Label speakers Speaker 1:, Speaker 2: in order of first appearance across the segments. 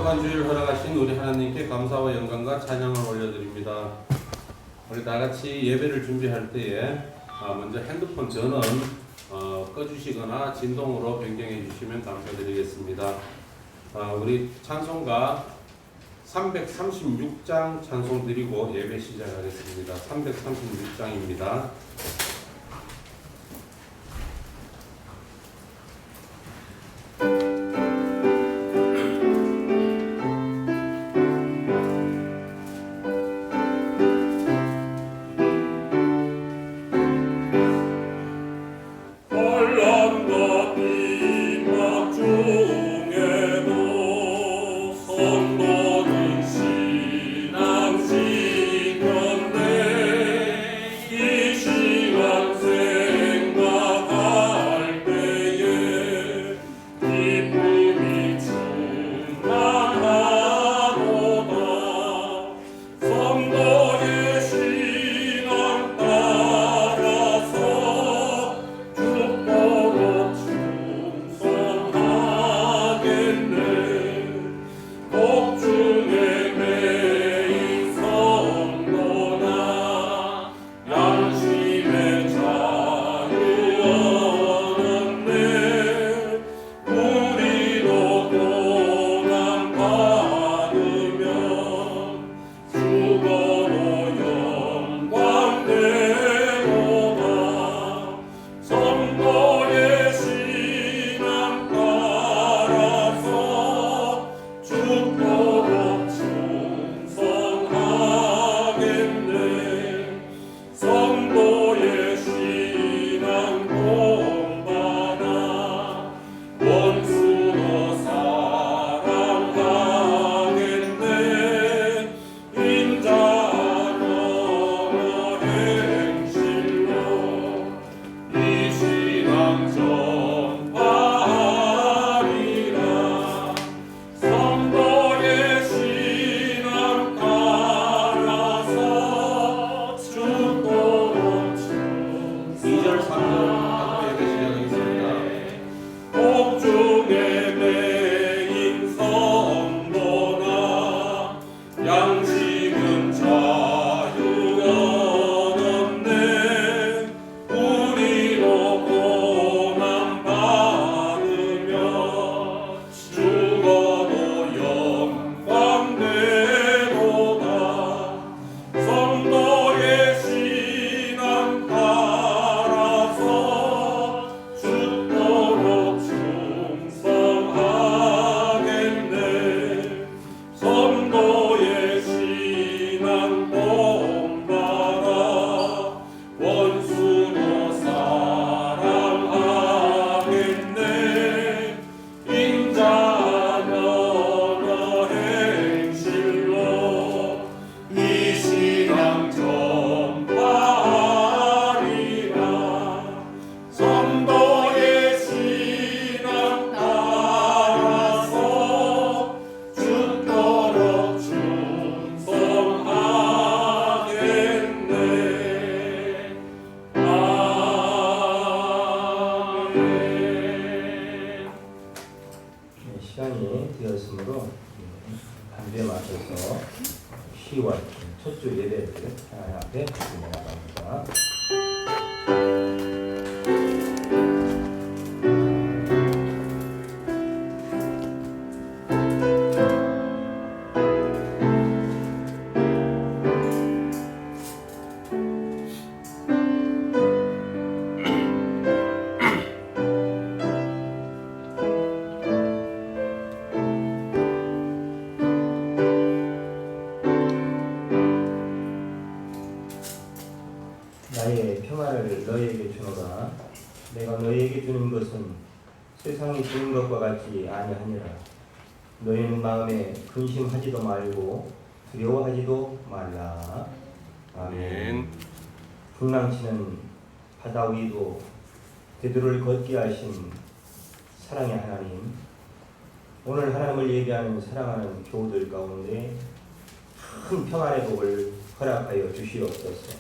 Speaker 1: 평안한 주일 허락하신 우리 하나님께 감사와 영광과 찬양을 올려드립니다. 우리 다같이 예배를 준비할 때에 먼저 핸드폰 전원 꺼주시거나 진동으로 변경해 주시면 감사드리겠습니다. 우리 찬송가 336장 찬송 드리고 예배 시작하겠습니다. 336장입니다.
Speaker 2: 시간이 되었으므로 반주에 맞춰서 시월 첫 주 예배를 하나님 앞에 드리겠습니다. 나의 평화를 너희에게 주노라. 내가 너희에게 주는 것은 세상이 주는 것과 같지 아니하니라. 너희는 마음에 근심하지도 말고 두려워하지도 말라. 아멘. 풍랑치는 바다 위도 대두를 걷게 하신 사랑의 하나님, 오늘 하나님을 예배하는 사랑하는 교우들 가운데 큰 평안의 복을 허락하여 주시옵소서.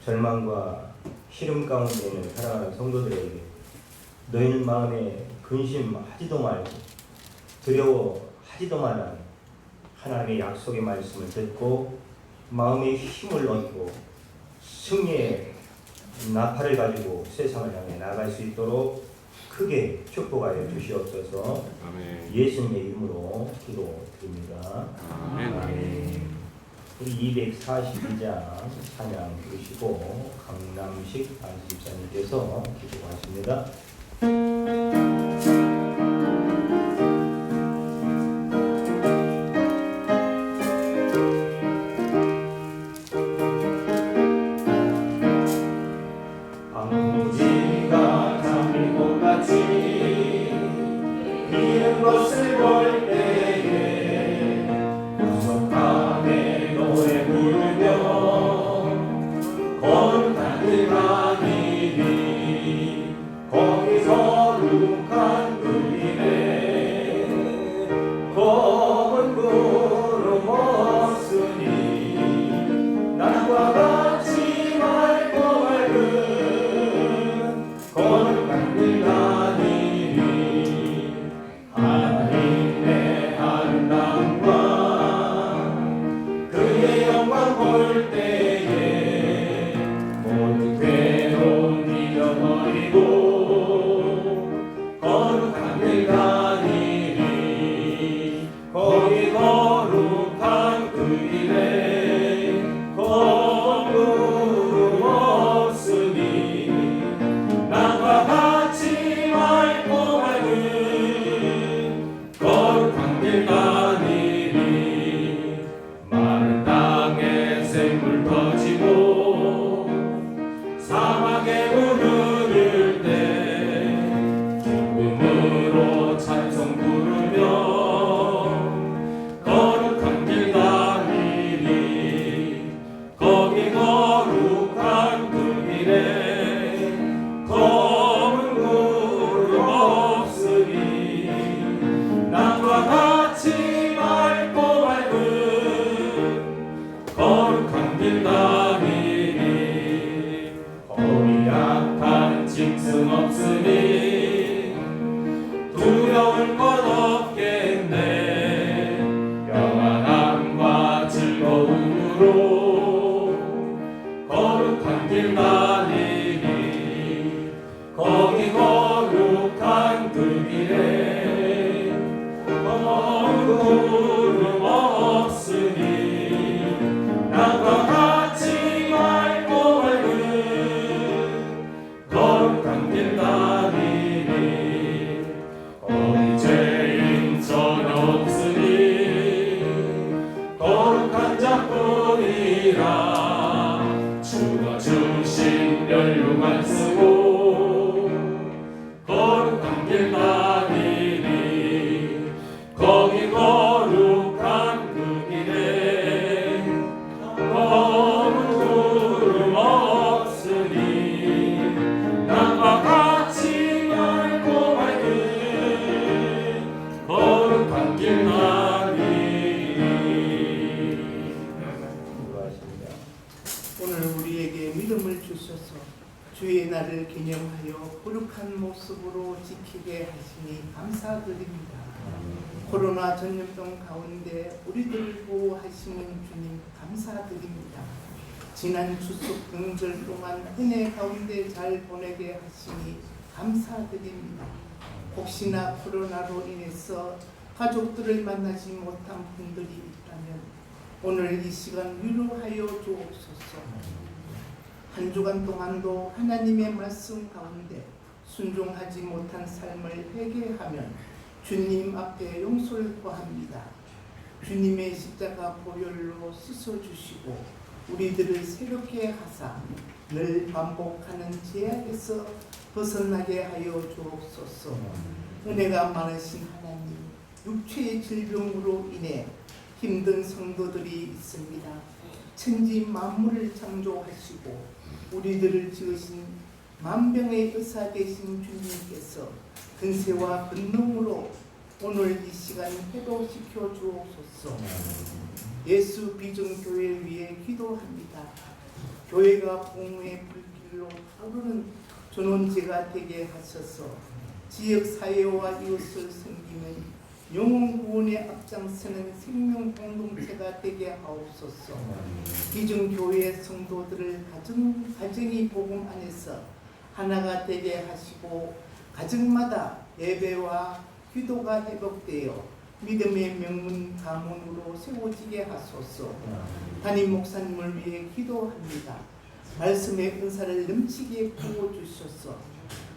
Speaker 2: 절망과 시름 가운데 있는 사랑하는 성도들에게 너희는 마음에 근심하지도 말고 두려워하지도 하지도 말라는 하나님의 약속의 말씀을 듣고 마음의 힘을 얻고 승리의 나팔을 가지고 세상을 향해 나갈 수 있도록 크게 축복하여 주시옵소서.
Speaker 1: 아멘.
Speaker 2: 예수님의 이름으로 기도드립니다. 아멘. 우리 242장 찬양 부르시고 강남식 안수집사님께서 기도하십니다. 아버지가 잠이고 같이 이런 것을 볼 때에 구속함에 노래 부르며 거룩한 길 가니니 거기 거룩한 그 길에 검은 구름 없으니 낮과 같이 맑고 맑은 거룩한 길 가니니 하나님의 아름다움과 그의 영광 볼 때에 모든 괴로움 잊어버리고 거룩한 길 가니니 거기 거룩한 그 길에 검은 구름 없으니 낮과 같이 맑고 맑은 거룩한 길 가니니 마른 땅에 샘물 터지고 사막에 물 흐를 때 기쁨으로 찬송 부르며 거룩한 길 가니니 거기 거룩한 그 길에 검은 구름 없으니 낮과 같이 맑고 맑은 거룩한 길 가니니 거기 악한 짐승 없으니 두려울 것 없겠네 평안함과 즐거움으로 거룩한 길 가니니 거기 거룩한 그 길에 검은 구름 없으니 낮과 같이 맑고 맑은 거룩한 길 가니니 거기 죄인 전혀 없으니 거룩한 자뿐이라 주가 주신 연료만 쓰고 거룩한 길 가니니 거기 거룩한 그 길에 검은 구름 없으니 낮과 같이 맑고 맑은 거룩한 길 가니니. 수고하십니다.
Speaker 3: 오늘 우리에게 믿음을 주셔서 주의 날을 기념하여 거룩한 모습으로 지키게 하시니 감사드립니다. 코로나 전염병 가운데 우리들을 보호하시는 주님 감사드립니다. 지난 추석 명절 동안 은혜 가운데 잘 보내게 하시니 감사드립니다. 혹시나 코로나로 인해서 가족들을 만나지 못한 분들이 있다면 오늘 이 시간 위로하여 주옵소서. 한 주간 동안도 하나님의 말씀 가운데 순종하지 못한 삶을 회개하면 주님 앞에 용서를 구합니다. 주님의 십자가 보혈로 씻어주시고 우리들을 새롭게 하사 늘 반복하는 죄악에서 벗어나게 하여 주옵소서. 은혜가 많으신 하나님, 육체의 질병으로 인해 힘든 성도들이 있습니다. 천지 만물을 창조하시고 우리들을 지으신 만병의 의사 되신 주님께서 근세와 권능으로 오늘 이 시간 회복시켜 주옵소서. 예수 비전교회를 위해 기도합니다. 교회가 공의 불길로 타오르는 전원제가 되게 하셔서 지역 사회와 이웃을 섬기는 영혼 구원에 앞장서는 생명 공동체가 되게 하옵소서. 기중교회 성도들을 가정이 복음 안에서 하나가 되게 하시고 가정마다 예배와 기도가 회복되어 믿음의 명문 가문으로 세워지게 하소서. 담임 목사님을 위해 기도합니다. 말씀의 은사를 넘치게 부어주셔서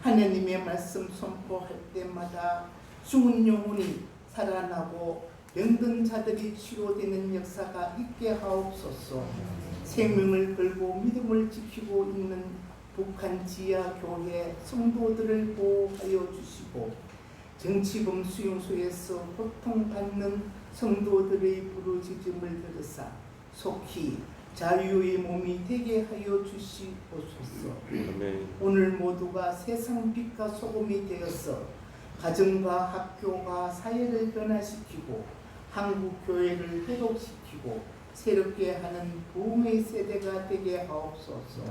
Speaker 3: 하나님의 말씀 선포할 때마다 죽은 영혼이 살아나고 병든 자들이 치료되는 역사가 있게 하옵소서. 생명을 걸고 믿음을 지키고 있는 북한 지하교회 성도들을 보호하여 주시고 정치범 수용소에서 고통받는 성도들의 부르짖음을 들으사 속히 자유의 몸이 되게 하여 주시옵소서. 오늘 모두가 세상 빛과 소금이 되어서 가정과 학교와 사회를 변화시키고 한국 교회를 회복시키고 새롭게 하는 부흥의 세대가 되게 하옵소서.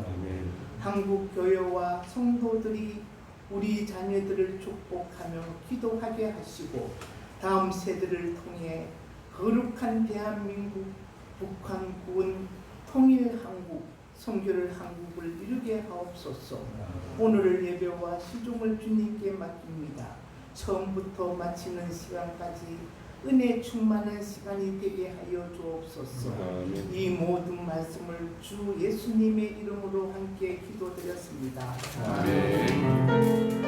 Speaker 3: 한국 교회와 성도들이 우리 자녀들을 축복하며 기도하게 하시고 다음 세대를 통해 거룩한 대한민국 북한 구원 통일 한국 선교를 한국을 이루게 하옵소서. 오늘의 예배와 시종을 주님께 맡깁니다. 처음부터 마치는 시간까지 은혜 충만한 시간이 되게 하여 주옵소서. 이 모든 말씀을 주 예수님의 이름으로 함께 기도드렸습니다. 아멘.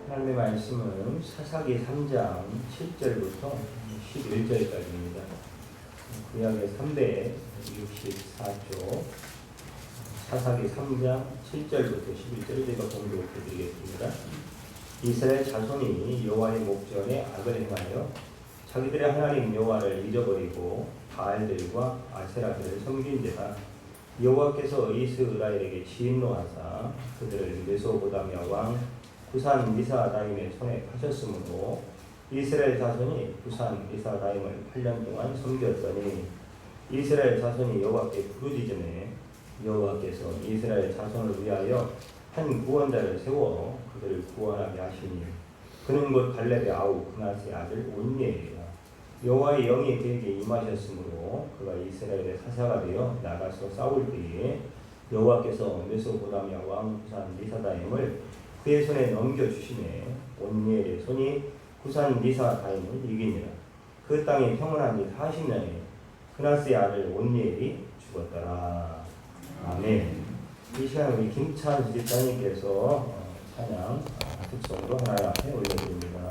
Speaker 2: 하나님의 말씀은 사사기 3장 7절부터 11절까지입니다. 구약의 364조 사사기 3장 7절부터 11절 제가 공독해드리겠습니다. 이스라엘 자손이 여호와의 목전에 악을 행하여 자기들의 하나님 여호와를 잊어버리고 바알들과 아세라들을 섬긴지라. 여호와께서 이스라엘에게 진노하사 그들을 메소포타미아 왕 구산 리사다임의 손에 파셨으므로 이스라엘 자손이 구산 리사다임을 8년 동안 섬겼더니 이스라엘 자손이 여호와께 부르짖음에 여호와께서 이스라엘 자손을 위하여 한 구원자를 세워 그들을 구원하게 하시니 그는 곧 갈렙의 아우 그나스의 아들 온니엘이라. 여호와의 영이 그에게 임하셨으므로 그가 이스라엘의 사사가 되어 나가서 싸울 때에 여호와께서 메소포타미아 왕 구산 리사다임을 그의 손에 넘겨주시매 온니엘의 손이 구산 리사다임을 이기니라. 그 땅이 평온한 지 40년에 그나스의 아들 온니엘이 죽었더라. 아멘. 이 시간 우리 김찬 집사님께서 찬양 특성으로 하나님 앞에 올려드립니다.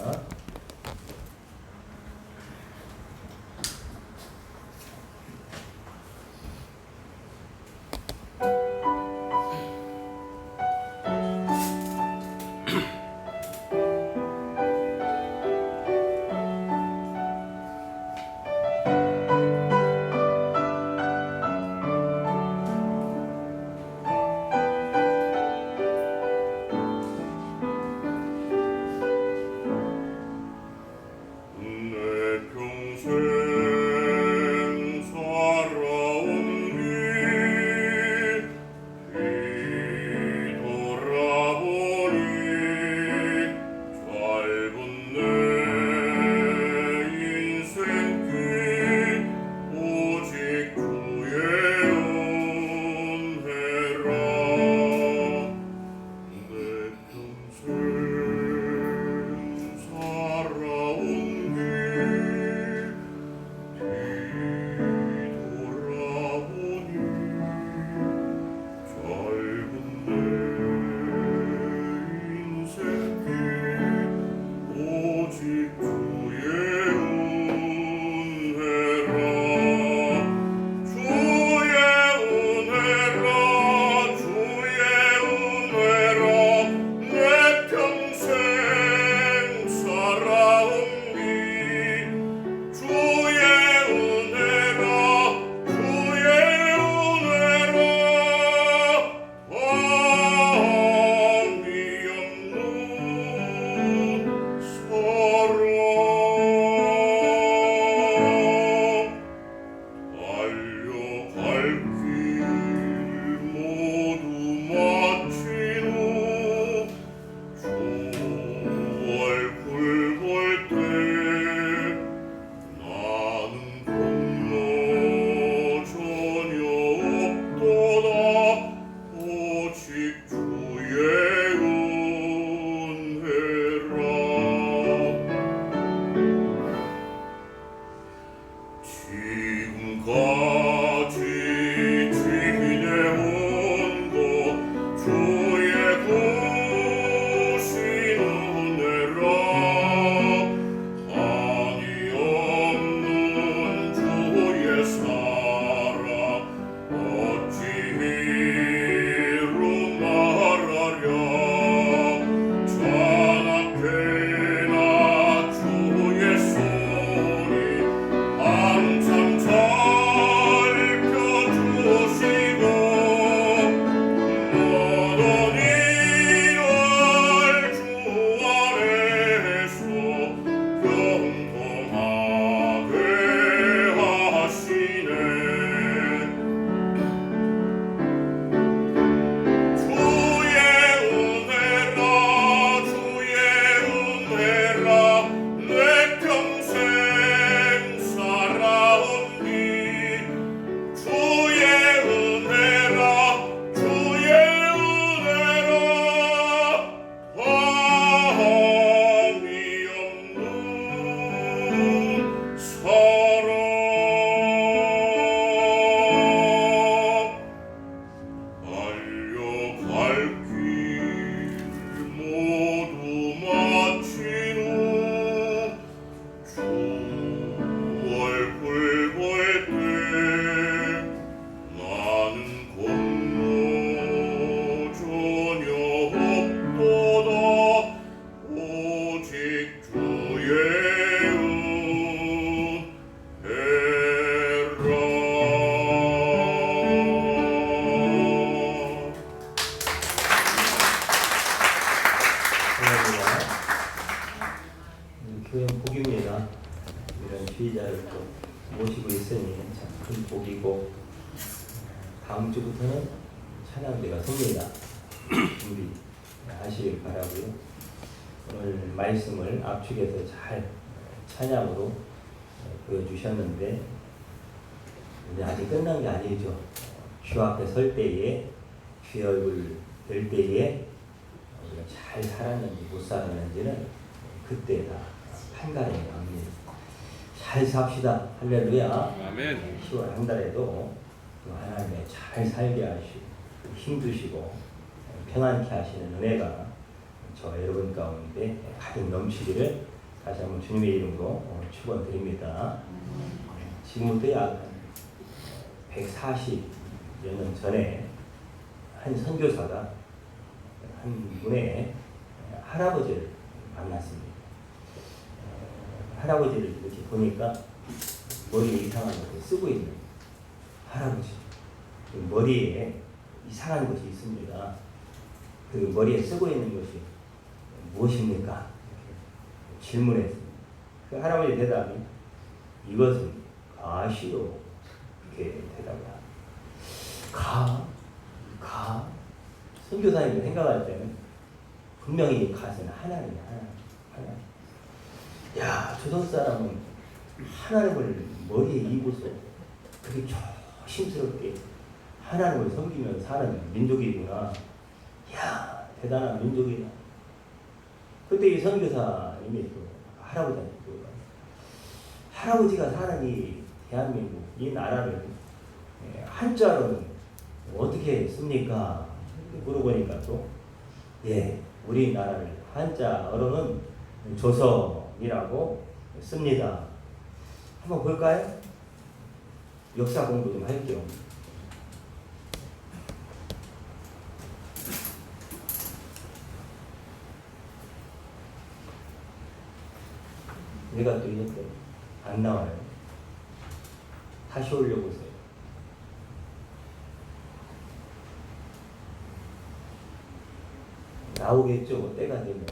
Speaker 2: 교회 복입니다. 이런 주의자를 또 모시고 있으니 참 큰 복이고, 다음 주부터는 찬양대가 섭니다. 준비하시길 바라고요. 오늘 말씀을 압축해서 잘 찬양으로 보여주셨는데, 이제 아직 끝난 게 아니죠. 주 앞에 설 때에, 주의 얼굴 뵐 때에 우리가 잘 살았는지 못 살았는지는 그때 다 판가름이 납니다. 잘 삽시다. 할렐루야.
Speaker 1: 아멘.
Speaker 2: 10월 한 달에도 하나님의 잘 살게 하시고 힘주시고 평안케 하시는 은혜가 저 여러분 가운데 가득 넘치기를 다시 한번 주님의 이름으로 축원드립니다. 지금부터 약 140여 년 전에 한 선교사가 한 분의 할아버지를 만났습니다. 할아버지를 이렇게 보니까 머리에 이상한 것을 쓰고 있는 할아버지. 그 머리에 이상한 것이 있습니다. 그 머리에 쓰고 있는 것이 무엇입니까? 질문했습니다. 그 할아버지 대답이 이것은 가시로 그렇게 대답을 합니다. 가? 선교사님이 생각할 때는 분명히 가서는 하나님이야. 하나님. 야, 조선 사람은 하나님을 머리에 이고서 그렇게 조심스럽게 하나님을 섬기며 사는 민족이구나. 야, 대단한 민족이다. 그때 이 선교사님이 또 할아버지한테 물어봐요. 할아버지가 사는 이 대한민국, 이 나라를 한자로는 어떻게 씁니까? 물어보니까 또 우리나라를 한자어로는 조선이라고 씁니다. 한번 볼까요? 역사 공부 좀 할게요. 내가 또 이렇게 안 나와요. 다시 올려보세요. 나오겠죠, 뭐 때가 되면.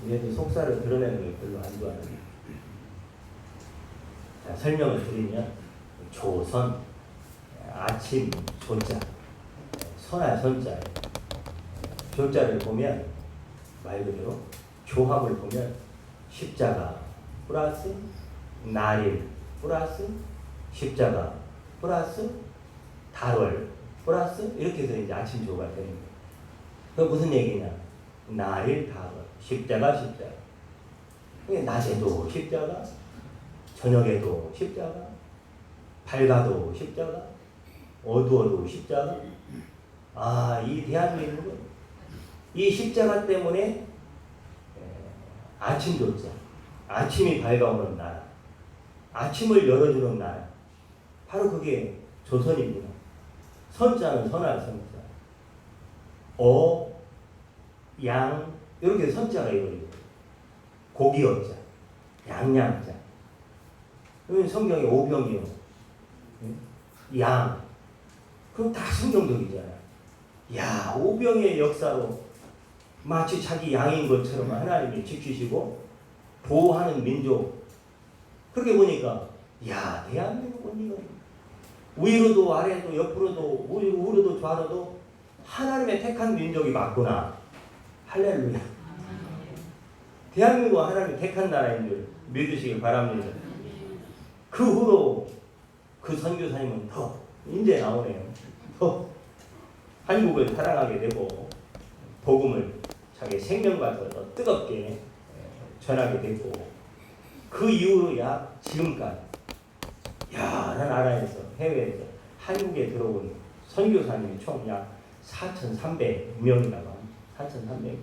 Speaker 2: 얘도 속살을 드러내는 걸 별로 안 좋아하는데. 자, 설명을 드리면 조선, 아침 조자, 선할 선자, 조자를 보면 말 그대로 조합을 보면 십자가 플러스 날일 플러스 십자가 플러스 달월 플러스 이렇게 해서 이제 아침 조가 되는 거예요. 그 무슨 얘기냐? 날일 다번 십자가 십자가. 낮에도 십자가, 저녁에도 십자가, 밝아도 십자가, 어두워도 십자가. 아, 이 대한민국은 이 십자가 때문에 아침조차, 아침이 밝아오는 나라, 아침을 열어주는 나라, 바로 그게 조선입니다. 선자는 선할 선자, 양 이렇게 선자가 이거예요. 고기 어자, 양양자. 그러면 성경에 오병이요, 양. 그럼 다 성경적이잖아요. 야, 오병의 역사로 마치 자기 양인 것처럼 하나님이 지키시고 보호하는 민족. 그렇게 보니까 야, 대한민국은 이거 위로도 아래도 옆으로도 우로도 좌로도 하나님의 택한 민족이 맞구나. 할렐루야. 대한민국은 하나님의 택한 나라인 줄 믿으시길 바랍니다. 그 후로 그 선교사님은 더 이제 나오네요. 더 한국을 사랑하게 되고 복음을 자기 생명과 더 뜨겁게 전하게 되고 그 이후로 약 지금까지 여러 나라에서 해외에서 한국에 들어온 선교사님이 총 약 4,300명이라고 합니다. 4,300명.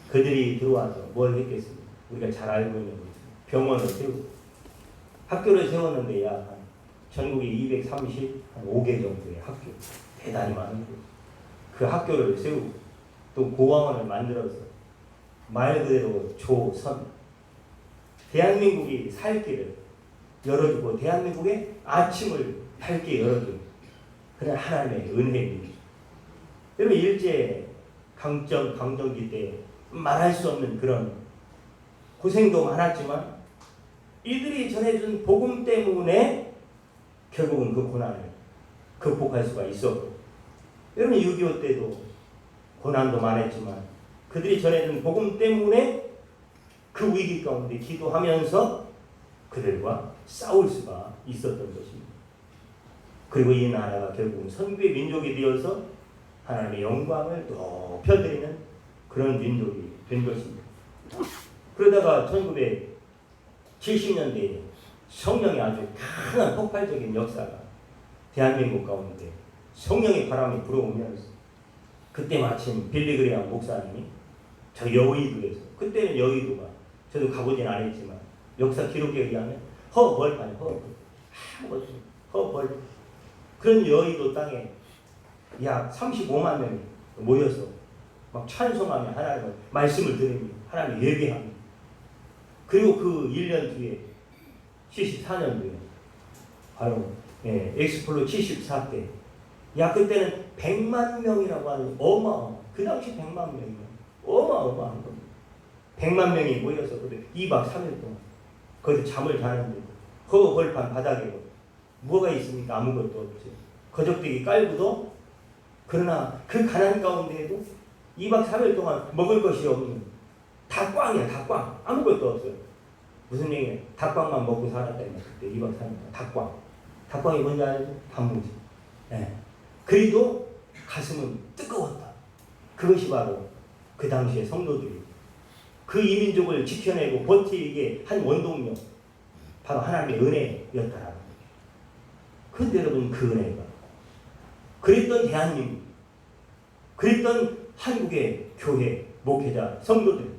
Speaker 2: 그들이 들어와서 뭘 했겠습니까? 우리가 잘 알고 있는 거죠. 병원을 세우고 학교를 세웠는데 약 전국에 235개 정도의 학교, 대단히 많은 곳. 그 학교를 세우고 또 고아원을 만들어서 말 그대로 조선, 대한민국이 살 길을 열어주고 대한민국의 아침을 밝게 열어주고 그런 하나님의 은혜입니다. 여러분 일제 강점기 때 말할 수 없는 그런 고생도 많았지만 이들이 전해준 복음 때문에 결국은 그 고난을 극복할 수가 있었고, 여러분 6.25 때도 고난도 많았지만 그들이 전해준 복음 때문에 그 위기 가운데 기도하면서 그들과 싸울 수가 있었던 것입니다. 그리고 이 나라가 결국은 선교의 민족이 되어서 하나님의 영광을 높여드리는 그런 민족이 된 것입니다. 그러다가 1970년대에 성령의 아주 강한 폭발적인 역사가 대한민국 가운데 성령의 바람이 불어오면서 그때 마침 빌리그레암 목사님이 저 여의도에서, 그때는 여의도가 저도 가보진 않았지만 역사 기록에 의하면 허벌판 아무것도 허벌 그런 여의도 땅에 약 35만 명이 모여서 막 찬송하며 하나님의 말씀을 들으며 하나님 예배합니다. 그리고 그 1년 뒤에 74년도에 바로 엑스플로 74때 야 그때는 100만 명이라고 하는 그 당시 100만 명이면 어마어마한 겁니다. 100만 명이 모여서 2박 3일 동안 거기서 잠을 자는데 허벌판 바닥에 뭐가 있습니까? 아무것도 없죠. 거적대기 깔고도 그러나 그 가난 가운데에도 2박 3일 동안 먹을 것이 없는 다 꽝이야. 다 꽝. 아무것도 없어요. 무슨 얘기냐? 닭광만 먹고 살았다는 거예요. 그때 2박 3일 동안 닭광. 닭광이 뭔지 알죠? 단무지. 네. 그래도 가슴은 뜨거웠다. 그것이 바로 그 당시의 성도들이 그 이민족을 지켜내고 버티게 한 원동력 바로 하나님의 은혜였다라는 거예요. 그런데 여러분 그 은혜가 그랬던 대한민국, 그랬던 한국의 교회, 목회자, 성도들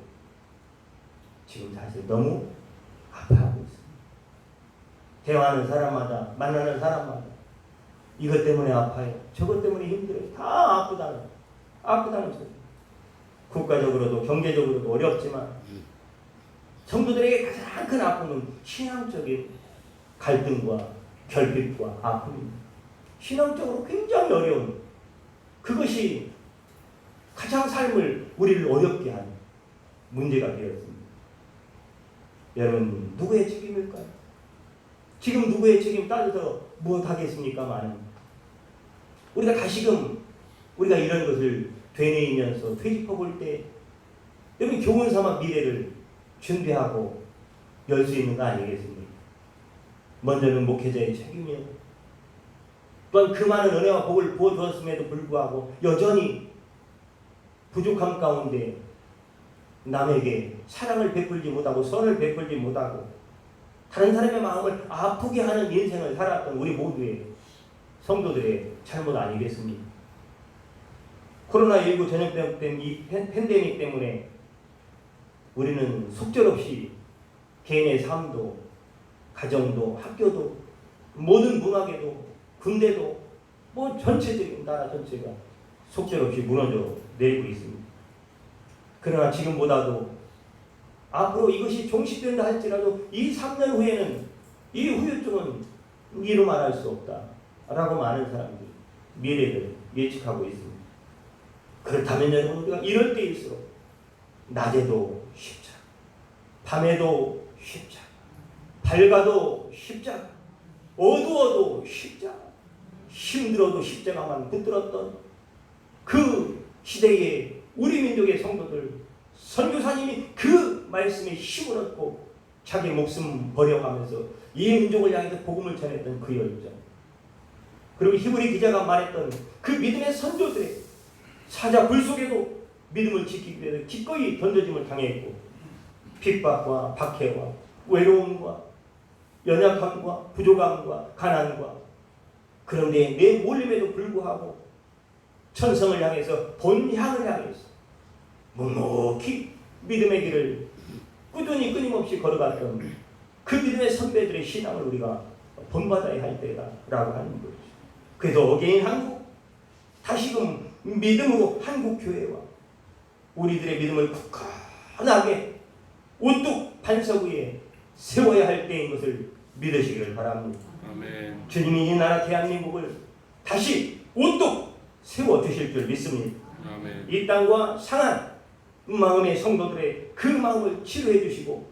Speaker 2: 지금 사실 너무 아파하고 있습니다. 대화하는 사람마다 만나는 사람마다 이것 때문에 아파요. 저것 때문에 힘들어요. 다 아프다는 소리. 국가적으로도 경제적으로도 어렵지만 성도들에게 가장 큰 아픔은 신앙적인 갈등과 결핍과 아픔입니다. 신앙적으로 굉장히 어려운 그것이 가장 삶을 우리를 어렵게 하는 문제가 되었습니다. 여러분 누구의 책임일까요? 지금 누구의 책임 따져서 무엇하겠습니까만 우리가 다시금 우리가 이런 것을 되뇌이면서 되짚어 볼 때 여러분 교훈 삼아 미래를 준비하고 열 수 있는 거 아니겠습니까? 먼저는 목회자의 책임이요. 또한 그 많은 은혜와 복을 부어주었음에도 불구하고 여전히 부족함 가운데 남에게 사랑을 베풀지 못하고 선을 베풀지 못하고 다른 사람의 마음을 아프게 하는 인생을 살았던 우리 모두의 성도들의 잘못 아니겠습니까? 코로나19 전염된 이 팬데믹 때문에 우리는 속절없이 개인의 삶도 가정도 학교도 모든 문화계도 군대도 뭐 전체적인 나라 전체가 속절없이 무너져 내리고 있습니다. 그러나 지금보다도 앞으로 이것이 종식된다 할지라도 이 3년 후에는 이 후유증은 이루 말할 수 없다 라고 많은 사람들이 미래를 예측하고 있습니다. 그렇다면 여러분 우리가 이럴 때일수록 낮에도 십자가, 밤에도 십자가, 밝아도 십자가, 어두워도 십자가, 힘들어도 십자가만 붙들었던 그 시대의 우리 민족의 성도들, 선교사님이 그 말씀에 힘을 얻고 자기 목숨 버려가면서 이 민족을 향해서 복음을 전했던 그 열정, 그리고 히브리 기자가 말했던 그 믿음의 선조들의 사자 불 속에도 믿음을 지키기 위해서 기꺼이 던져짐을 당했고 핍박과 박해와 외로움과 연약함과 부족함과 가난과 그런데 내 몰림에도 불구하고 천성을 향해서 본향을 향해서 묵묵히 믿음의 길을 꾸준히 끊임없이 걸어갔던 그 믿음의 선배들의 신앙을 우리가 본받아야 할 때다라고 하는 거죠. 그래서 어게인 한국, 다시금 믿음으로 한국 교회와 우리들의 믿음을 굳건하게 우뚝 반석 위에 세워야 할 때인 것을 믿으시기를 바랍니다.
Speaker 1: 아멘.
Speaker 2: 주님이 이 나라 대한민국을 다시 우뚝 세워주실 줄 믿습니다.
Speaker 1: 아멘.
Speaker 2: 이 땅과 상한 마음의 성도들의 그 마음을 치료해 주시고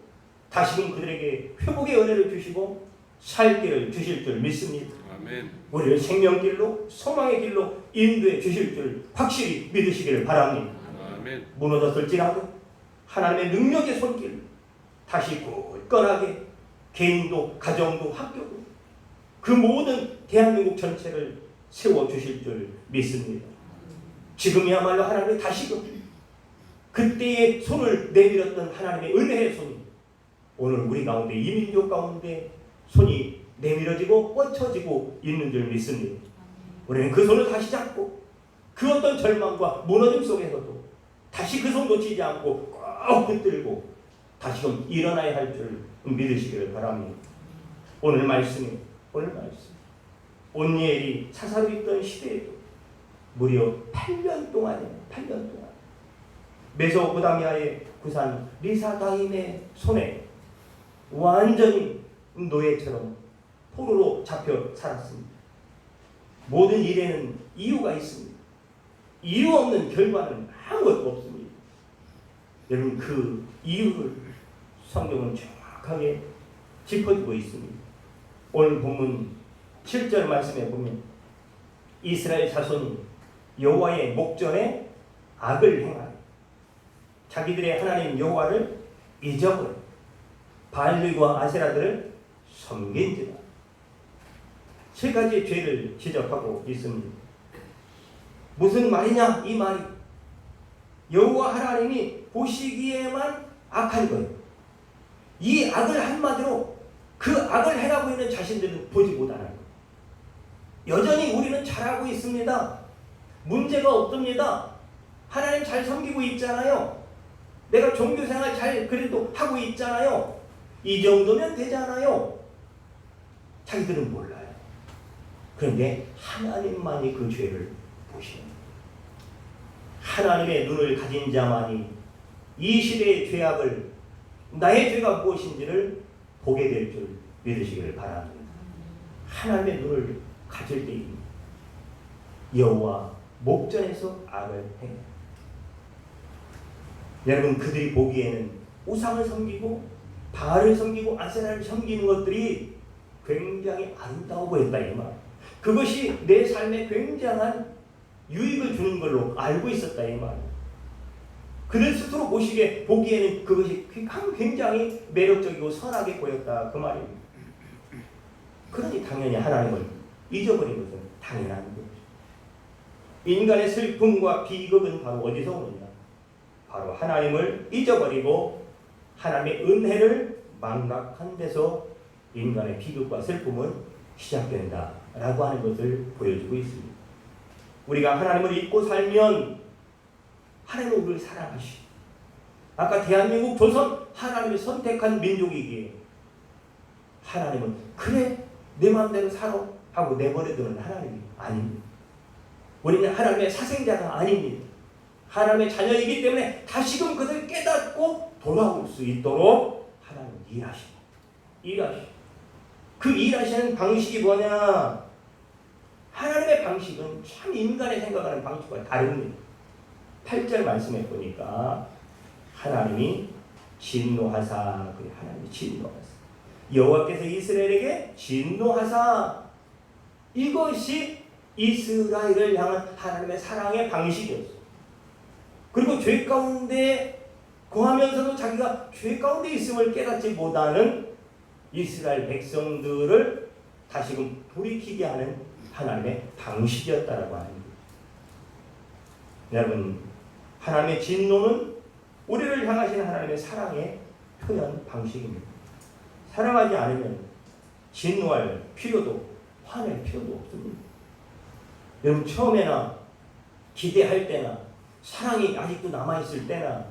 Speaker 2: 다시금 그들에게 회복의 은혜를 주시고 살 길을 주실 줄 믿습니다.
Speaker 1: 아멘.
Speaker 2: 우리를 생명길로 소망의 길로 인도해 주실 줄 확실히 믿으시기를 바랍니다.
Speaker 1: 아멘.
Speaker 2: 무너졌을지라도 하나님의 능력의 손길 다시 굳건하게 개인도 가정도 학교도 그 모든 대한민국 전체를 세워주실 줄 믿습니다. 지금이야말로 하나님이 다시금 그때의 손을 내밀었던 하나님의 은혜의 손이 오늘 우리 가운데 이 민족 가운데 손이 내밀어지고 뻗쳐지고 있는 줄 믿습니다. 우리는 그 손을 다시 잡고 그 어떤 절망과 무너짐 속에서도 다시 그 손 놓치지 않고 꼭 붙들고 다시금 일어나야 할 줄 믿으시기를 바랍니다. 오늘 말씀 온니엘이 사사로 있던 시대에도 무려 8년 동안에 메소포타미아의 구산 리사다임의 손에 완전히 노예처럼 포로로 잡혀 살았습니다. 모든 일에는 이유가 있습니다. 이유 없는 결과는 아무것도 없습니다. 여러분 그 이유를 성경은 정확하게 짚어주고 있습니다. 오늘 본문 7절 말씀에 보면 이스라엘 자손이 여호와의 목전에 악을 행하여 자기들의 하나님 여호와를 잊어버려 바알들과 아세라들을 섬긴지라. 세 가지의 죄를 지적하고 있습니다. 무슨 말이냐 이 말이 여호와 하나님이 보시기에만 악한 거예요. 이 악을 한마디로 그 악을 행하고 있는 자신들은 보지 못하는 거예요. 여전히 우리는 잘하고 있습니다. 문제가 없습니다. 하나님 잘 섬기고 있잖아요. 내가 종교생활 잘 그래도 하고 있잖아요. 이 정도면 되잖아요. 자기들은 몰라요. 그런데 하나님만이 그 죄를 보시는 거예요. 하나님의 눈을 가진 자만이 이 시대의 죄악을 나의 죄가 무엇인지를 보게 될 줄 믿으시기를 바랍니다. 하나님의 눈을 가질 때입니다. 여호와 목전에서 악을 행해. 여러분 그들이 보기에는 우상을 섬기고 바알을 섬기고 아세라를 섬기는 것들이 굉장히 아름다워 보였다 이 말. 그것이 내 삶에 굉장한 유익을 주는 걸로 알고 있었다 이 말. 그들 스스로 보기에는 그것이 굉장히 매력적이고 선하게 보였다 그 말입니다. 그러니 당연히 하나님을 잊어버린 것은 당연한 거죠. 인간의 슬픔과 비극은 바로 어디서 오느냐? 바로 하나님을 잊어버리고 하나님의 은혜를 망각한 데서 인간의 비극과 슬픔은 시작된다라고 하는 것을 보여주고 있습니다. 우리가 하나님을 잊고 살면 하나님은 우리를 사랑하시고, 아까 대한민국 조선 하나님이 선택한 민족이기에 하나님은 그래 내 마음대로 살아 하고 내버려두는 하나님이 아닙니다. 우리는 하나님의 사생자가 아닙니다. 하나님의 자녀이기 때문에 다시금 그것을 깨닫고 돌아올 수 있도록 하나님은 일하시고 그 일하시는 방식이 뭐냐? 하나님의 방식은 참 인간의 생각하는 방식과 다릅니다. 8절 말씀해 보니까 하나님이 진노하사, 그래 하나님이 진노하사, 여호와께서 이스라엘에게 진노하사, 이것이 이스라엘을 향한 하나님의 사랑의 방식이었어요. 그리고 죄 가운데 거하면서도 자기가 죄 가운데 있음을 깨닫지 못하는 이스라엘 백성들을 다시금 돌이키게 하는 하나님의 방식이었다라고 하는 거예요. 여러분, 하나님의 진노는 우리를 향하신 하나님의 사랑의 표현 방식입니다. 사랑하지 않으면 진노할 필요도, 화낼 필요도 없습니다. 여러분, 처음에나 기대할 때나 사랑이 아직도 남아있을 때나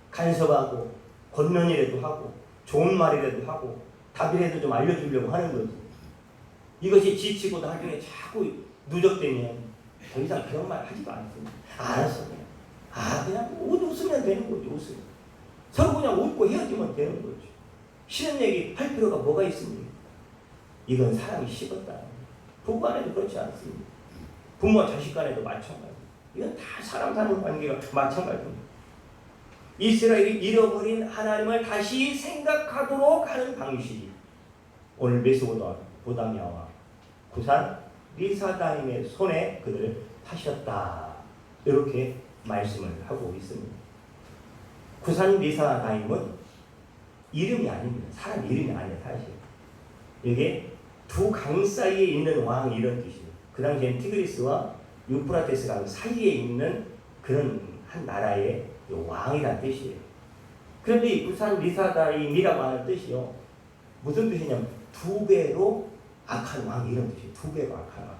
Speaker 2: 간섭하고 권면이라도 하고 좋은 말이라도 하고 답이라도 좀 알려주려고 하는 거죠. 이것이 지치고 나중에 자꾸 누적되면 더 이상 그런 말 하지도 않습니다. 알았어, 그냥 웃으면 되는 거죠. 웃으면 서로 그냥 웃고 헤어지면 되는 거죠. 싫은 얘기 할 필요가 뭐가 있습니까? 이건 사랑이 식었다. 부부 간에도 그렇지 않습니다. 부모와 자식 간에도 마찬가지. 이건 다 사람 사는 관계가 마찬가지입니다. 이스라엘이 잃어버린 하나님을 다시 생각하도록 하는 방식이 오늘 메소포타미아와 구산 리사다임의 손에 그들을 파셨다, 이렇게 말씀을 하고 있습니다. 구산 리사다임은 이름이 아닙니다. 사람 이름이 아니에요. 사실 이게 두 강 사이에 있는 왕, 이런 뜻이에요. 그 당시엔 티그리스와 유프라테스 강 사이에 있는 그런 한 나라의 왕이라는 뜻이에요. 그런데 이 구산 리사다임이라고 하는 뜻이요, 무슨 뜻이냐면 두 배로 악한 왕, 이런 뜻이에요. 두 배로 악한 왕.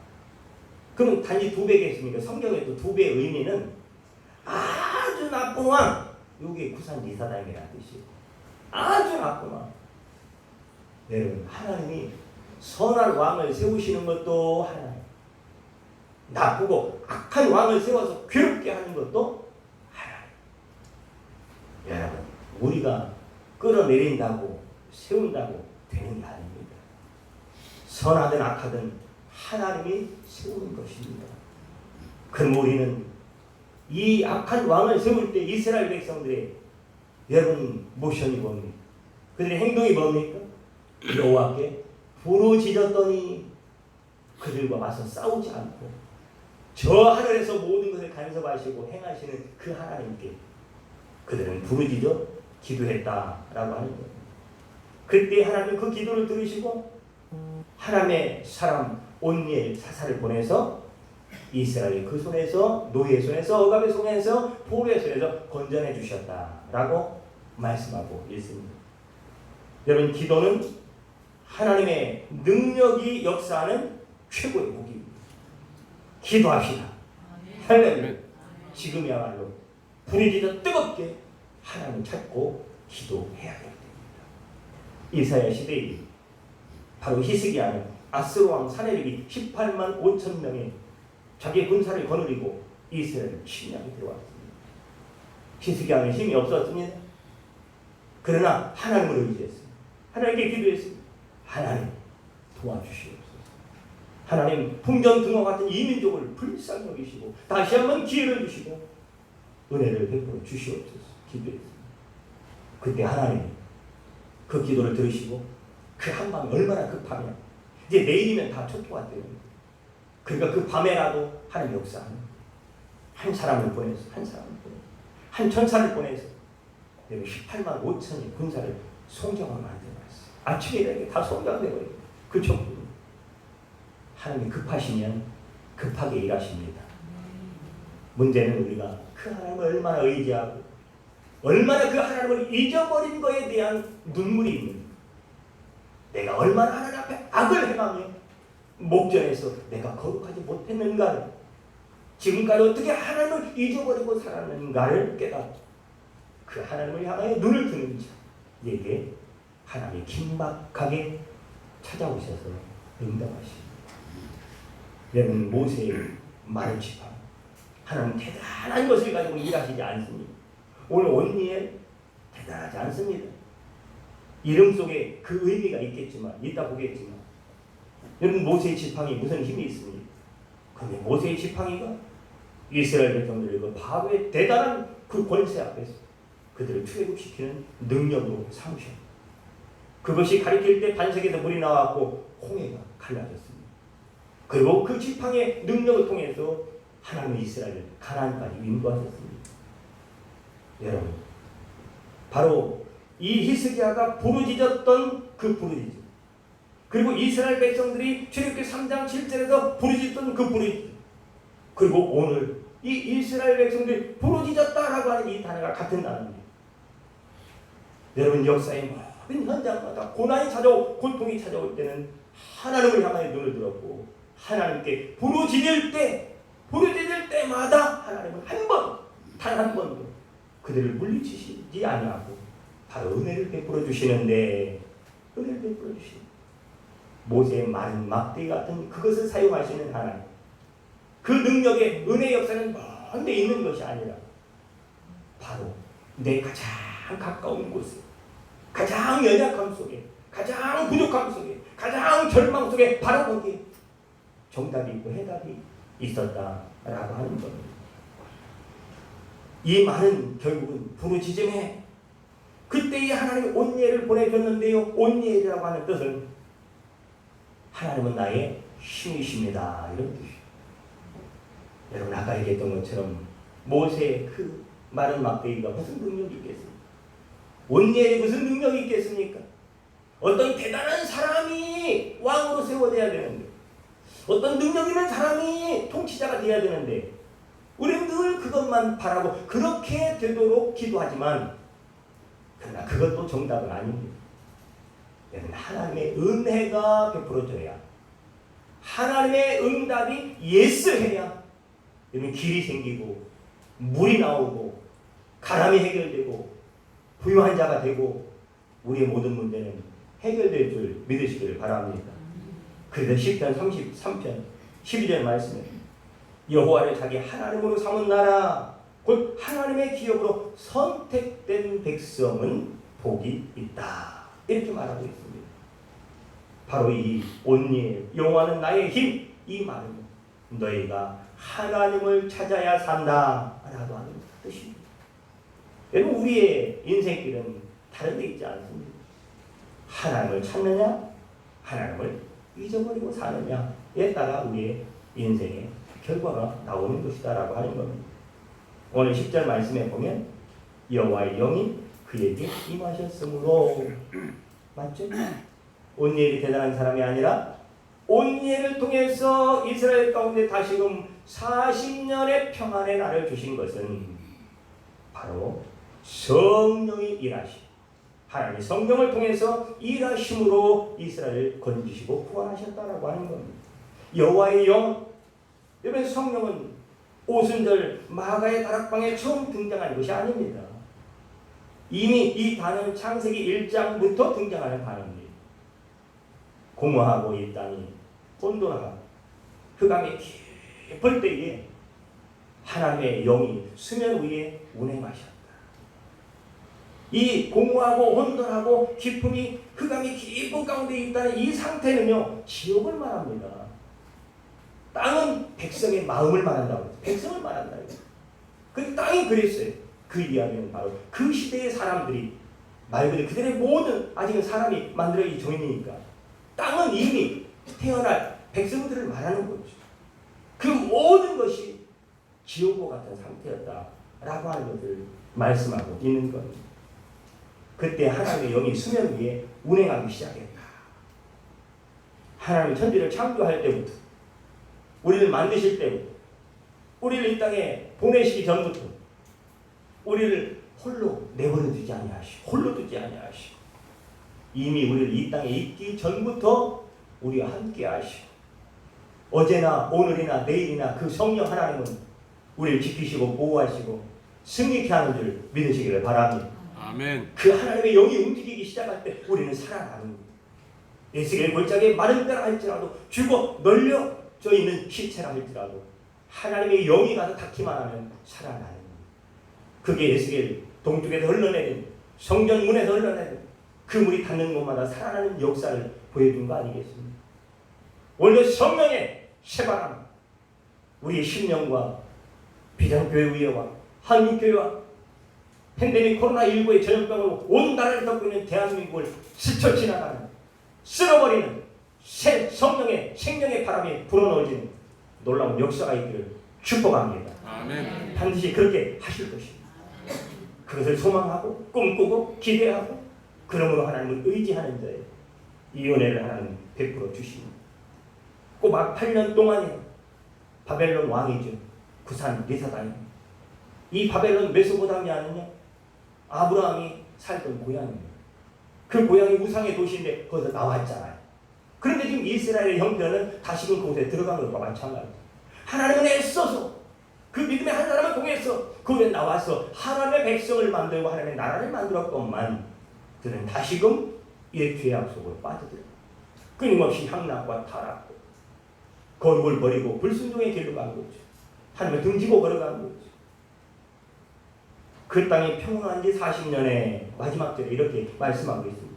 Speaker 2: 그럼 단지 두 배겠습니까? 성경에 또 두 배의 의미는 아주 나쁜 왕, 이게 구산 리사다임이라는 뜻이에요. 아주 나쁜 왕. 여러분, 하나님이 선한 왕을 세우시는 것도 하나님, 나쁘고 악한 왕을 세워서 괴롭게 하는 것도 하나님. 여러분, 우리가 끌어내린다고 세운다고 되는 게 아닙니다. 선하든 악하든 하나님이 세우는 것입니다. 그럼 우리는 이 악한 왕을 세울 때 이스라엘 백성들의 여러분 모션이 뭡니까? 그들의 행동이 뭡니까? 여호와께 부르짖었더니 그들과 맞서 싸우지 않고 저 하늘에서 모든 것을 간섭하시고 행하시는 그 하나님께 그들은 부르짖어 기도했다라고 하는 거예요. 그때 하나님은 그 기도를 들으시고 하나님의 사람 온니엘 사사를 보내서 이스라엘 그 손에서, 노예의 손에서, 억압의 손에서, 포로의 손에서 건져내 주셨다라고 말씀하고 있습니다. 여러분, 기도는 하나님의 능력이 역사하는 최고의 무기입니다. 기도합시다. 할렐루야. 지금이야말로 부르짖어 뜨겁게 하나님 찾고 기도해야 됩니다. 이사야 시대에 바로 히스기야는 아스로 왕 사네립이 18만 5천 명의 자기의 군사를 거느리고 이스라엘을 침략에 들어왔습니다. 히스기야는 힘이 없었습니다. 그러나 하나님을 의지했습니다. 하나님께 기도했습니다. 하나님 도와주시옵소서. 하나님 풍전등화 같은 이민족을 불쌍히 여기시고 다시 한번 기회를 주시고 은혜를 베풀어 주시옵소서 기도했습니다. 그때 하나님 그 기도를 들으시고 그 한밤이 얼마나 급하냐. 이제 내일이면 다 초토화 돼요. 그러니까 그 밤에라도 하나님 역사하는 한 사람을 보내서 한 천사를 보내서 18만 5천의 군사를 송장을 만들어놨어요. 아침에 이렇게 다 송장되고 그 정도로 하나님이 급하시면 급하게 일하십니다. 문제는 우리가 그 하나님을 얼마나 의지하고 얼마나 그 하나님을 잊어버린 것에 대한 눈물이 있는가. 내가 얼마나 하나님 앞에 악을 행하며 목전에서 내가 거룩하지 못했는가를, 지금까지 어떻게 하나님을 잊어버리고 살았는가를 깨닫고 그 하나님을 향하여 눈을 뜨는 자에게 하나님이 긴박하게 찾아오셔서 응답하십니다. 여러분, 모세의 마른 지팡이, 하나님 대단한 것을 가지고 일하시지 않습니다. 오늘 온니엘 대단하지 않습니다. 이름 속에 그 의미가 있겠지만, 이따 보겠지만, 여러분, 모세의 지팡이 무슨 힘이 있습니까? 근데 모세의 지팡이가 이스라엘 백성들을 그 바로의 대단한 그 권세 앞에서 그들을 출애굽시키는 능력으로 삼으셨습니다. 그것이 가리킬 때 반석에서 물이 나왔고 홍해가 갈라졌습니다. 그리고 그 지팡이의 능력을 통해서 하나님은 이스라엘을 가나안까지 인도하셨습니다. 여러분, 바로 이 히스기야가 부르짖었던 그 부르짖음, 그리고 이스라엘 백성들이 출애굽기 3장 7절에서 부르짖던 그 부르짖음, 그리고 오늘 이 이스라엘 백성들이 부르짖었다라고 하는 이 단어가 같은 단어입니다. 여러분, 역사의 모든 현장마다 고난이 찾아오고 고통이 찾아올 때는 하나님을 향하여 눈을 들었고 하나님께 부르짖을 때마다 하나님은 단 한 번도 그들을 물리치시지 아니하고 바로 은혜를 베풀어 주시는데, 은혜를 베풀어 주시는 모세의 마른 막대기 같은 그것을 사용하시는 하나님, 그 능력의 은혜 역사는 먼 데 있는 것이 아니라 바로 내 가장 가까운 곳에, 가장 연약함 속에, 가장 부족함 속에, 가장 절망 속에 바로 거기에 정답이 있고 해답이 있었다라고 하는 겁니다. 이 말은 결국은 부르짖음에 그때의 하나님이 온니엘을 보내줬는데요, 온니엘이라고 하는 뜻은 하나님은 나의 힘이십니다, 이런 뜻이에요. 여러분, 아까 얘기했던 것처럼 모세의 그 마른 막대기가 무슨 능력이 있겠습니까? 온니엘이 무슨 능력이 있겠습니까? 어떤 대단한 사람이 왕으로 세워져야 되는데, 어떤 능력 있는 사람이 통치자가 되어야 되는데, 우리는 늘 그것만 바라고 그렇게 되도록 기도하지만, 그러나 그것도 정답은 아닙니다. 하나님의 은혜가 베풀어져야, 하나님의 응답이 예스해야 길이 생기고 물이 나오고 가람이 해결되고 부유한 자가 되고 우리의 모든 문제는 해결될 줄 믿으시기를 바랍니다. 그래서 시편 33편 12절 말씀에 여호와를 자기 하나님으로 삼은 나라, 곧 하나님의 기업으로 선택된 백성은 복이 있다, 이렇게 말하고 있습니다. 바로 이 온니엘, 여호와는 나의 힘, 이 말은 너희가 하나님을 찾아야 산다 라고 하는 뜻입니다. 여러분, 우리의 인생길은 다른 데 있지 않습니다. 하나님을 찾느냐, 하나님을 잊어버리고 사느냐에 따라 우리의 인생의 결과가 나오는 것이다 라고 하는 겁니다. 오늘 10절 말씀에 보면 여호와의 영이 그에게 임하셨으므로, 맞죠? 온니엘이 대단한 사람이 아니라 온니엘을 통해서 이스라엘 가운데 다시금 40년의 평안의 날을 주신 것은 바로 성령이 일하심, 하나님의 성령을 통해서 일하심으로 이스라엘을 건지시고 구원하셨다라고 하는 겁니다. 여호와의 영, 여러분, 성령은 오순절 마가의 다락방에 처음 등장한 것이 아닙니다. 이미 이 단어는 창세기 1장부터 등장하는 단어입니다. 공허하고 이 땅이 혼돈하고 흑암이 깊을 때에 하나님의 영이 수면 위에 운행하셨다. 이 공허하고 혼돈하고 깊음이, 흑암이 깊은 가운데 있다는 이 상태는요, 지옥을 말합니다. 땅은 백성의 마음을 말한다고 했어요. 백성을 말한다고 했어요. 그 땅이 그랬어요. 그 이야기는 바로 그 시대의 사람들이, 말 그대로 그들의 모든, 아직은 사람이 만들어진 종이니까 땅은 이미 태어날 백성들을 말하는 거죠. 그 모든 것이 지옥과 같은 상태였다라고 하는 것을 말씀하고 있는 겁니다. 그때 하나님의 영이 수면 위에 운행하기 시작했다. 하나님이 천지를 창조할 때부터 우리를 만드실 때 우리를 이 땅에 보내시기 전부터 우리를 홀로 내버려 두지 아니하시고 홀로 두지 아니하시고 이미 우리를 이 땅에 있기 전부터 우리와 함께 하시고 어제나 오늘이나 내일이나 그 성령 하나님은 우리를 지키시고 보호하시고 승리케 하는 줄 믿으시기를 바랍니다.
Speaker 1: 아멘.
Speaker 2: 그 하나님의 영이 움직이기 시작할 때 우리는 살아나는 겁니다. 에스겔 골짜기에 마른 땅 할지라도 죽어 널려져 있는 시체라 할지라도 하나님의 영이 가서 닿기만 하면 살아나는 겁니다. 그게 에스겔 동쪽에서 흘러내린 성전 문에서 흘러내린 그 물이 닿는 곳마다 살아나는 역사를 보여준 거 아니겠습니까? 오늘 성령의 새바람 우리의 심령과 비전교회의회와 한국교회와 팬데믹 코로나19의 전염병으로 온 나라를 덮고 있는 대한민국을 스쳐 지나가는 쓸어버리는 새 성령의 생명의 바람이 불어넣어지는 놀라운 역사가 있기를 축복합니다.
Speaker 1: 아멘.
Speaker 2: 반드시 그렇게 하실 것입니다. 그것을 소망하고 꿈꾸고 기대하고 그러므로 하나님을 의지하는 자에 이 은혜를 하나님 베풀어 주십니다. 꼬박 8년 동안에 바벨론 왕이죠. 구산 리사다임. 이 바벨론 메소포타미아는요 아브라함이 살던 고향입니다. 그 고향이 우상의 도시인데 거기서 나왔잖아요. 그런데 지금 이스라엘의 형편은 다시금 그곳에 들어간 것과 마찬가지입니다. 하나님은 애써서 그 믿음의 한 사람을 통해서 그곳에 나와서 하나님의 백성을 만들고 하나님의 나라를 만들었건만 그들은 다시금 이의 죄악 속으로 빠져들어요. 끊임없이 향락과 타락 거룩을 버리고 불순종의 길로 간 거죠. 하나님을 등지고 걸어간 거죠. 그 땅이 평온한 지 40년의 마지막 절에 이렇게 말씀하고 있습니다.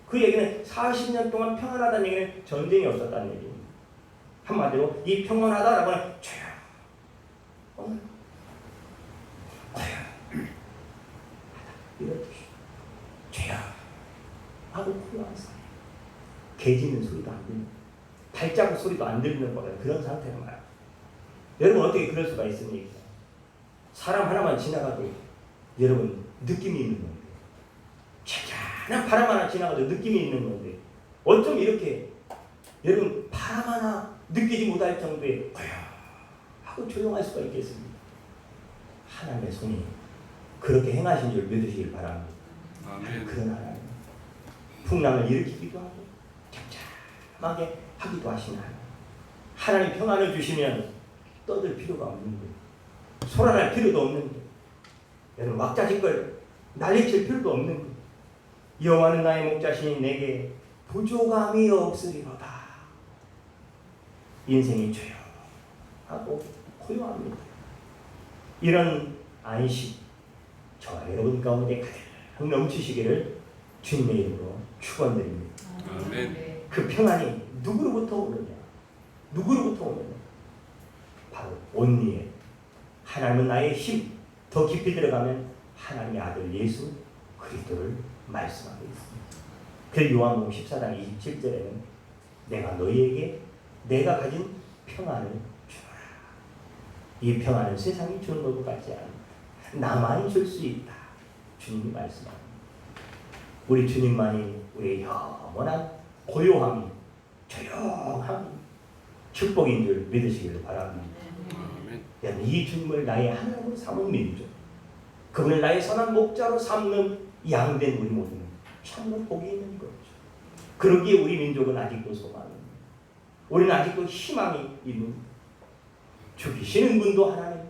Speaker 2: 그 얘기는 40년 동안 평안하다는 얘기는 전쟁이 없었다는 얘기입니다. 한마디로 이 평안하다라고 하는 조용하다 이런 뜻이에요. 조용하고 고요한 사이. 개 짖는 소리도 안 들리는 발자국 소리도 안 들리는 거라 그런 상태란 말이에요. 여러분 어떻게 그럴 수가 있습니까? 사람 하나만 지나가도 여러분 느낌이 있는 건데 찬찬한 바람 하나 지나가도 느낌이 있는 건데 어쩜 이렇게 여러분 바람 하나 느끼지 못할 정도의 고요하고 조용할 수가 있겠습니까? 하나님의 손이 그렇게 행하신 줄 믿으시길 바랍니다.
Speaker 1: 아멘.
Speaker 2: 그런 하나님 풍랑을 일으키기도 하고 잠잠하게 하기도 하시는 하나님 평안을 주시면 떠들 필요가 없는 거예요. 소란할 필요도 없는 거예요. 여러분 왁자지껄 난리칠 필요도 없는 거예요. 여호와는 나의 목자시니 내게 부족함이 없으리로다. 인생이 조용하고 고요합니다. 이런 안식 저와 여러분 가운데 가득 넘치시기를 주님의 이름으로 축원드립니다.
Speaker 1: 아멘.
Speaker 2: 그 평안이 누구로부터 오느냐? 누구로부터 오느냐? 바로 온리에 하나님은 나의 힘. 더 깊이 들어가면 하나님의 아들 예수 그리스도를 말씀하고 있습니다. 그 요한복음 14장 27절에는 내가 너희에게 내가 가진 평안을 주노라. 이 평안은 세상이 주는 것 같지 않아. 나만이 줄 수 있다. 주님이 말씀합니다. 우리 주님만이 우리의 영원한 고요함이 조용함이 축복인 줄 믿으시기를 바랍니다. 여러분 이 주님을 나의 하나님으로 삼은 민족 그분을 나의 선한 목자로 삼는 양된 우리 모두는 참으로 복이 있는 거죠. 그러기에 우리 민족은 아직도 소망입니다. 우리는 아직도 희망이 있는 죽이시는 분도 하나님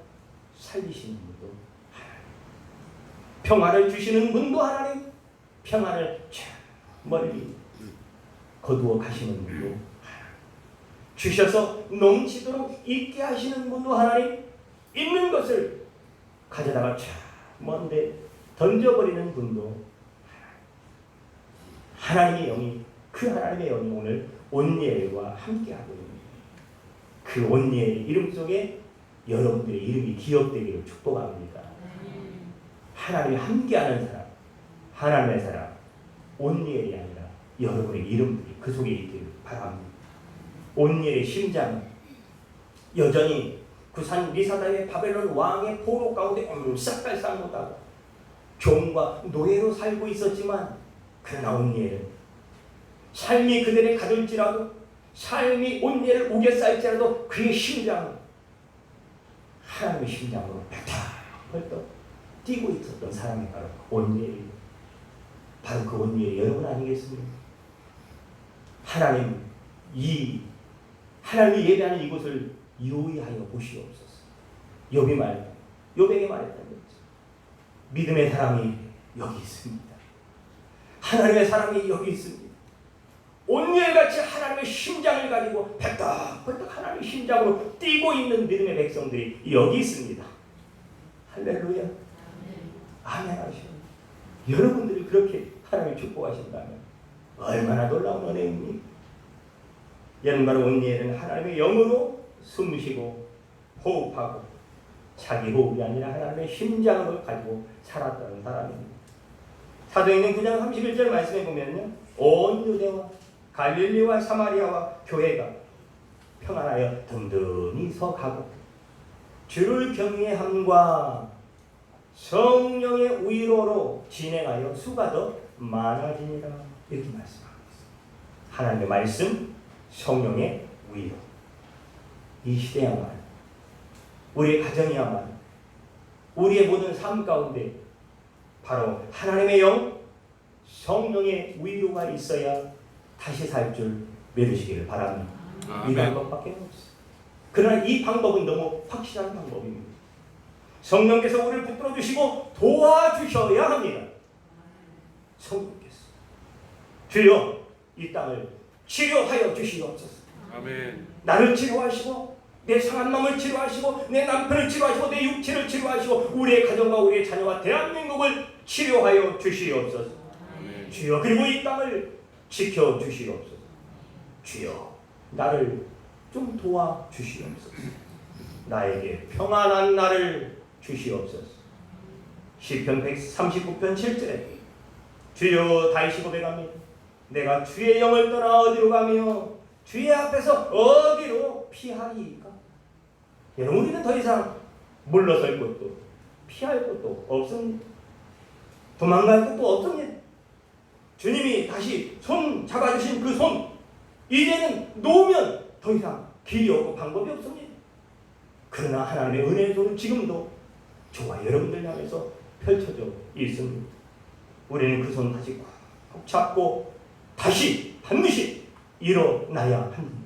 Speaker 2: 살리시는 분도 하나님 평안을 주시는 분도 하나님 평안을 멀리 거두어 가시는 분도 하나님 주셔서 넘치도록 있게 하시는 분도 하나님 있는 것을 가져다가 참 먼데 던져버리는 분도 하나님의 영이 그 하나님의 영이 오늘 온니엘과 함께하고 있습니다. 그 온니엘의 이름 속에 여러분들의 이름이 기억되기를 축복합니다. 하나님이 함께하는 사람 하나님의 사람 온니엘이 아니라 여러분의 이름들이 그 속에 있기를 바랍니다. 온니엘의 심장은 여전히 구산 리사다의 바벨론 왕의 포로 가운데 옴싹달싹 못하고 종과 노예로 살고 있었지만 그러나 온니엘은 삶이 그들을 가둘지라도 삶이 온예를 우겨쌀지라도 그의 심장은 하나님의 심장으로 벌떡 뛰고 있었던 사람이 바로 온예예요. 바로 그 온예의 여러분 아니겠습니까? 하나님이 예배하는 이곳을 유의하여 보시옵소서. 욥에게 말했던 거죠. 믿음의 사람이 여기 있습니다. 하나님의 사람이 여기 있습니다. 온예같이 하나님의 심장을 가지고 벌떡 하나님의 심장으로 뛰고 있는 믿음의 백성들이 여기 있습니다. 할렐루야. 아멘 하시오. 여러분들이 그렇게 하나님을 축복하신다면 얼마나 놀라운 은혜입니까? 여러분 바로 온예는 하나님의 영으로 숨쉬고 호흡하고 자기 호흡이 아니라 하나님의 심장을 가지고 살았다는 사람입니다. 사도행전 9장 31절 말씀에 보면요, 온 유대와 갈릴리와 사마리아와 교회가 평안하여 든든히 서가고 주를 경외함과 성령의 위로로 진행하여 수가 더 많아지니라. 이렇게 말씀하고 있습니다. 하나님의 말씀, 성령의 위로. 이 시대야말로, 우리의 가정이야말로, 우리의 모든 삶 가운데 바로 하나님의 영, 성령의 위로가 있어야 다시 살 줄 믿으시기를 바랍니다. 이 방법밖에 없어요. 그러나 이 방법은 너무 확실한 방법입니다. 성령께서 우리를 붙들어 주시고 도와주셔야 합니다. 성령께서 주여 이 땅을 치료하여 주시옵소서.
Speaker 1: 아멘.
Speaker 2: 나를 치료하시고 내 상한 마음을 치료하시고 내 남편을 치료하시고 내 육체를 치료하시고 우리의 가정과 우리의 자녀와 대한민국을 치료하여 주시옵소서.
Speaker 1: 아멘.
Speaker 2: 주여 그리고 이 땅을 지켜주시옵소서. 주여 나를 좀 도와주시옵소서. 나에게 평안한 날을 주시옵소서. 시편 139편 7절에 주여 다윗이 고백합니다. 내가 주의 영을 떠나 어디로 가며 주의 앞에서 어디로 피하리이까? 여러분 우리는 더 이상 물러설 곳도 피할 곳도 없습니다. 도망갈 곳도 없습니다. 주님이 다시 손 잡아주신 그 손 이제는 놓으면 더 이상 길이 없고 방법이 없습니다. 그러나 하나님의 은혜의 손은 지금도 저와 여러분들 향해서 펼쳐져 있습니다. 우리는 그 손 다시 꼭 잡고 다시 반드시 일어나야 합니다.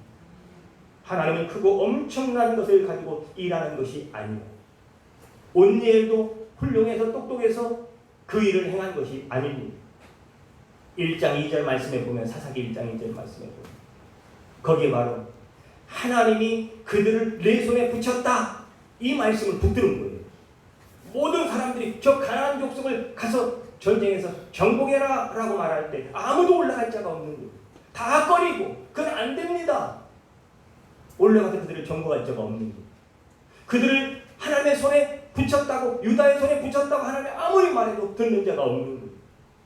Speaker 2: 하나님은 크고 엄청난 것을 가지고 일하는 것이 아니고 온예도 훌륭해서 똑똑해서 그 일을 행한 것이 아닙니다. 1장 2절 말씀에 보면 사사기 1장 2절 말씀에 보면 거기에 바로 하나님이 그들을 내 손에 붙였다 이 말씀을 붙드는 거예요. 모든 사람들이 저 가나안 족속을 가서 전쟁에서 정복해라 라고 말할 때 아무도 올라갈 자가 없는 거예요. 다 꺼리고 그건 안 됩니다. 올라가서 그들을 정복할 자가 없는 거예요. 그들을 하나님의 손에 붙였다고 유다의 손에 붙였다고 하나님이 아무리 말해도 듣는 자가 없는 거예요.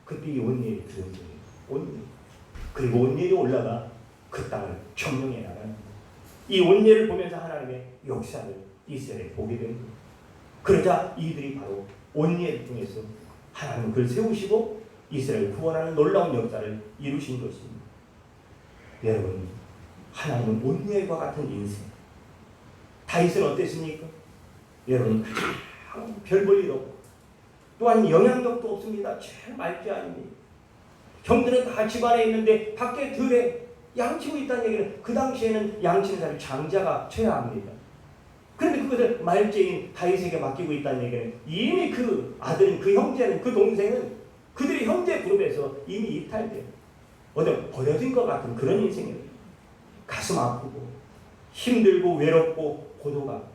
Speaker 2: 그때 이 온예를 들은 거예요. 온예. 그리고 온예이 올라가 그 땅을 점령해 나가는 거예요. 이 온예를 보면서 하나님의 역사를 이스라엘에 보게 된 거예요. 그러자 이들이 바로 온예를 통해서 하나님은 그를 세우시고 이스라엘을 구원하는 놀라운 역사를 이루신 것입니다. 여러분, 하나님은 온예와 같은 인생. 다윗은 어땠습니까? 여러분, 별 볼 일 없고 또한 영향력도 없습니다. 제일 말귀아입니다. 형들은 다 집안에 있는데 밖에 들에 양치고 있다는 얘기는 그 당시에는 양치는 사람이 장자가 쳐야 합니다. 그런데 그것을 말제인 다윗에게 맡기고 있다는 얘기는 이미 그 아들은 그 형제는 그 동생은 그들이 형제 그룹에서 이미 이탈돼요. 어디 버려진 것 같은 그런 인생이에요. 가슴 아프고 힘들고 외롭고 고독하고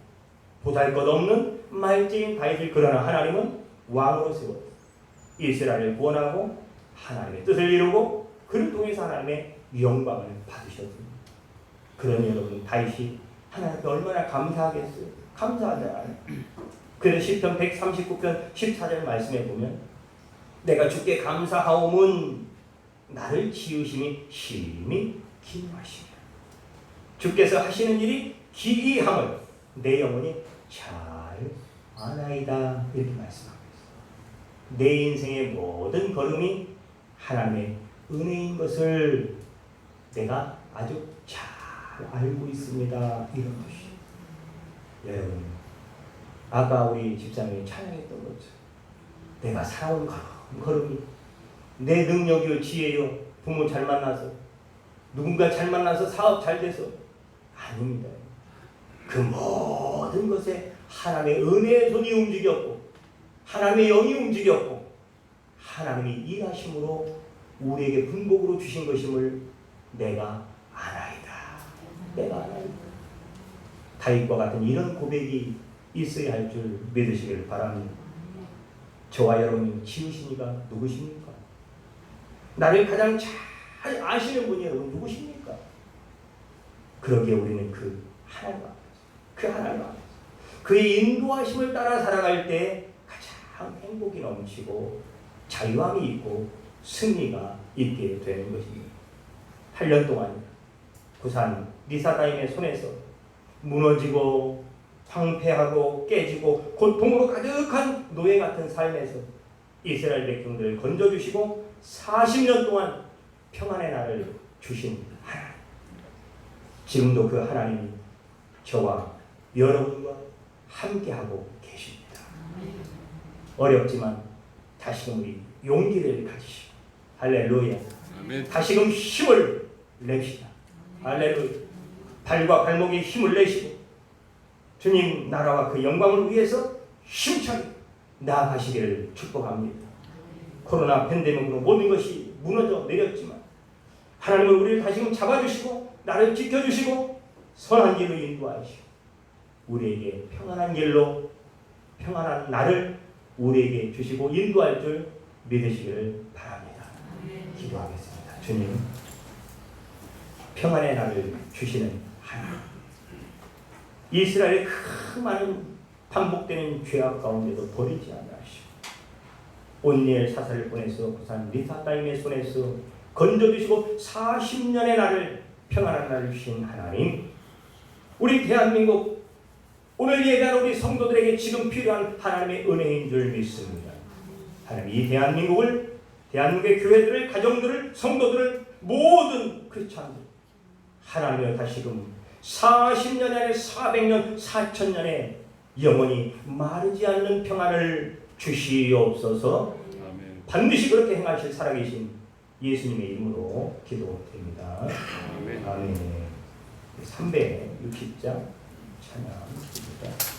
Speaker 2: 보잘것없는 말제인 다윗을 그러나 하나님은 왕으로 세웠어요. 이스라엘을 구원하고 하나님의 뜻을 이루고 그를 통해서 하나님의 영광을 받으셨습니다. 그러니 여러분 다윗이 하나님께 얼마나 감사하겠어요. 감사하잖아요. 그래서 시편 139편 14절 말씀에 보면 내가 주께 감사하오문 나를 지으심이 심히 기뻐하시며 주께서 하시는 일이 기이함을 내 영혼이 잘 아나이다 이렇게 말씀하고 있어요. 내 인생의 모든 걸음이 하나님의 은혜인 것을 내가 아주 잘 알고 있습니다. 이런 것이. 여러분, 아까 우리 집사님이 찬양했던 것처럼 내가 살아온 걸음이 내 능력이요 지혜요 부모 잘 만나서 누군가 잘 만나서 사업 잘 돼서 아닙니다. 그 모든 것에 하나님의 은혜의 손이 움직였고 하나님의 영이 움직였고 하나님이 일하심으로 우리에게 분복으로 주신 것임을 내가 아나이다. 내가 아나이다. 다윗과 같은 이런 고백이 있어야 할 줄 믿으시기를 바랍니다. 저와 여러분이 지으신 이가 누구십니까? 나를 가장 잘 아시는 분이 여러분 누구십니까? 그러기에 우리는 그 하나님 앞에서 그 하나님 앞에서 그의 인도하심을 따라 살아갈 때 가장 행복이 넘치고 자유함이 있고 승리가 있게 되는 것입니다. 8년 동안 부산 리사다임의 손에서 무너지고 황폐하고 깨지고 고통으로 가득한 노예 같은 삶에서 이스라엘 백성들을 건져주시고 40년 동안 평안의 날을 주신 하나님. 지금도 그 하나님이 저와 여러분과 함께하고 계십니다. 어렵지만 다시금 우리 용기를 가지시고 할렐루야. 다시금 힘을 냅시다. 할렐루야. 발과 발목에 힘을 내시고 주님 나라와 그 영광을 위해서 힘차게 나아가시기를 축복합니다. 코로나 팬데믹으로 모든 것이 무너져 내렸지만 하나님은 우리를 다시금 잡아주시고 나를 지켜주시고 선한 길로 인도하시고 우리에게 평안한 길로 평안한 날을 우리에게 주시고 인도할 줄 믿으시기를 바랍니다. 기도하겠습니다. 주님, 평안의 날을 주시는 하나님, 이스라엘의 그 많은 반복되는 죄악 가운데도 버리지 않으시고 온니엘 사사를 보내서 부산 리사다임의 손에서 건져주시고 40년의 날을 평안한 날을 주신 하나님, 우리 대한민국 오늘 예배한 우리 성도들에게 지금 필요한 하나님의 은혜인 줄 믿습니다. 하나님, 이 대한민국을, 대한민국의 교회들을, 가정들을, 성도들을, 모든 크리스찬들 하나님을 다시금 40년 안에 400년, 4000년에 영원히 마르지 않는 평안을 주시옵소서. 아멘. 반드시 그렇게 행하실 살아계신 예수님의 이름으로 기도드립니다. 아멘. 아멘. 360장 찬양입니다.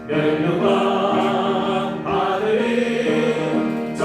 Speaker 4: 멸류관 받으리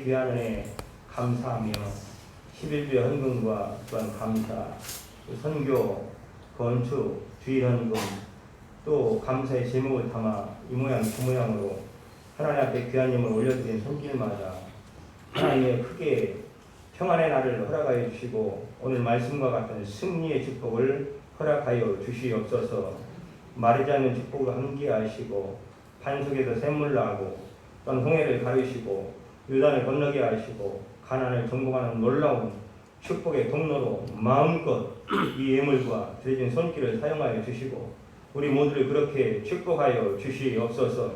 Speaker 2: 귀한 은혜 감사하며 11주의 헌금과 또한 감사, 선교, 건축, 주일 헌금, 또 감사의 제목을 담아 이 모양 저 모양으로 하나님 앞에 귀한 예물 올려드린 손길마다 하나님의 크게 평안의 날을 허락하여 주시고 오늘 말씀과 같은 승리의 축복을 허락하여 주시옵소서. 마르지 않는 축복을 함께하시고 반석에서 샘물 나고 또한 홍해를 가르시고 요단을 건너게 하시고 가나안을 정복하는 놀라운 축복의 통로로 마음껏 이 예물과 드려진 손길을 사용하여 주시고 우리 모두를 그렇게 축복하여 주시옵소서.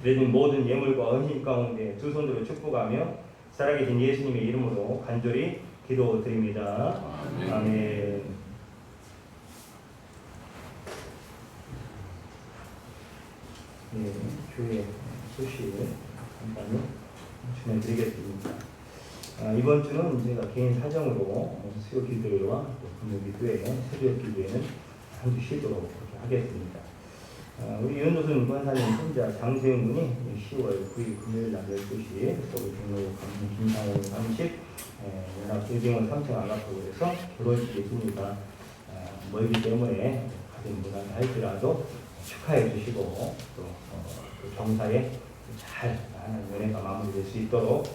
Speaker 2: 드려진 모든 예물과 헌신 가운데 두 손으로 축복하며 살아계신 예수님의 이름으로 간절히 기도드립니다. 아멘. 네, 교회 소식 간단히 전해드리겠습니다. 이번 주는 제가 개인 사정으로 수요 기도회와 또 금요 기도회, 새벽 기도회는 한 주 쉬도록 그렇게 하겠습니다. 우리 윤도순 권사님 손자 장세훈 군이 10월 9일 금요일 날 12시 서울 종로 김상호 30 연합 중징원 3층 아가토에서 결혼식이 있습니다. 멀기 때문에 가진 무난히 할지라도 축하해 주시고 또 그 경사에 잘 하나님 은혜가 마무리될 수 있도록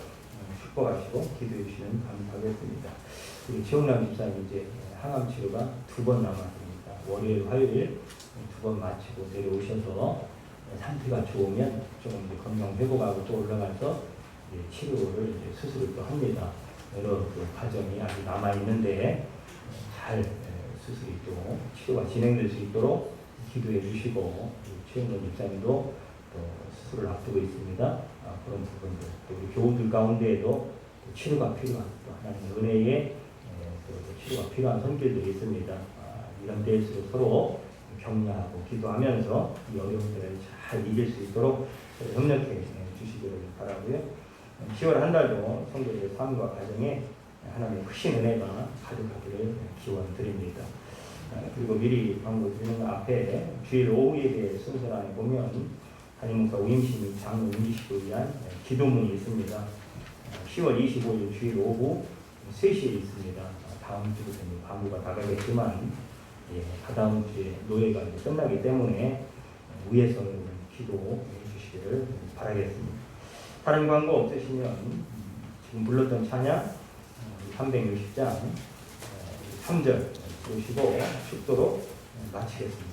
Speaker 2: 축복하시고 기도해 주시면 감사하겠습니다. 우리 최홍남 집사님 이제 항암 치료가 2번 남았습니다. 월요일, 화요일 2번 마치고 내려오셔서 상태가 좋으면 조금 이제 건강 회복하고 또 올라가서 치료를 이제 수술을 또 합니다. 여러 그 과정이 아직 남아 있는데 잘 수술이 또 치료가 진행될 수 있도록 기도해 주시고 최영건 집사님도 또 수술을 앞두고 있습니다. 그런 부분들 또 우리 교우들 가운데에도 또 치료가 필요한 또 하나님의 은혜에 또 치료가 필요한 손길들이 있습니다. 이런 때일수록 서로 격려하고 기도하면서 이 어려움들을 잘 이길 수 있도록 협력해 주시기를 바라고요. 10월 한 달도 성도들의 삶과 가정에 하나님의 크신 은혜가 가득하기를 기원드립니다. 그리고 미리 광고 드리는 앞에 주일 오후 예배 순서 안에 보면 담임목사 우임신 장로 임기식을 위한 기도문이 있습니다. 10월 25일 주일 오후 3시에 있습니다. 다음 주부터는 광고가 나가겠지만 다다음 주에 노예가 끝나기 때문에 위에서 기도해 주시기를 바라겠습니다. 다른 광고 없으시면 지금 불렀던 찬양 360장 3절 보시고 축도로 마치겠습니다.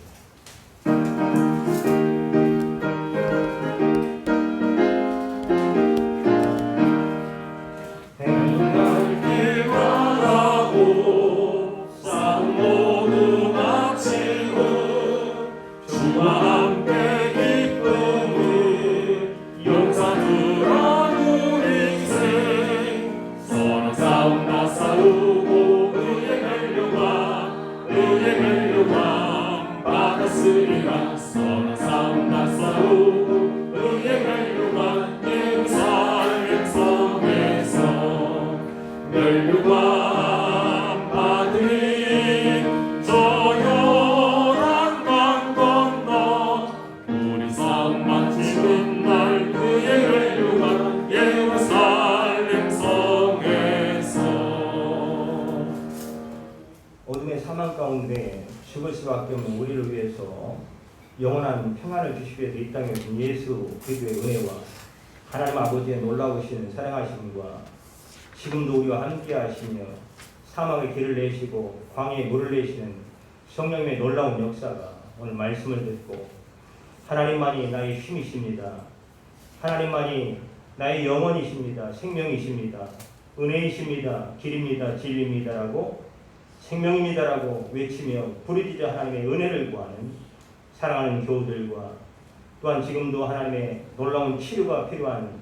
Speaker 2: 어둠의 사망 가운데 죽을 수밖에 없는 우리를 위해서 영원한 평안을 주시기 위해서 이 땅에 오신 예수 그리스도의 은혜와 하나님 아버지의 놀라우신 사랑하심과 지금도 우리와 함께 하시며 사막의 길을 내시고 광야에 물을 내시는 성령님의 놀라운 역사가 오늘 말씀을 듣고 하나님만이 나의 힘이십니다. 하나님만이 나의 영혼이십니다. 생명이십니다. 은혜이십니다. 길입니다. 진리입니다라고 생명입니다라고 외치며 부르짖어 하나님의 은혜를 구하는 사랑하는 교우들과 또한 지금도 하나님의 놀라운 치료가 필요한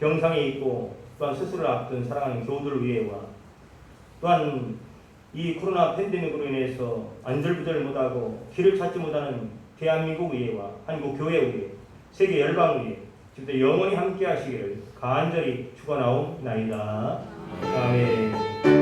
Speaker 2: 병상에 있고 또한 수술을 앞둔 사랑하는 교우들을 위해와 또한 이 코로나 팬데믹으로 인해서 안절부절 못하고 길을 찾지 못하는 대한민국 위에와 한국 교회 위에 세계 열방 위에 지금도 영원히 함께 하시기를 간절히 축원하옵나이다. 아멘.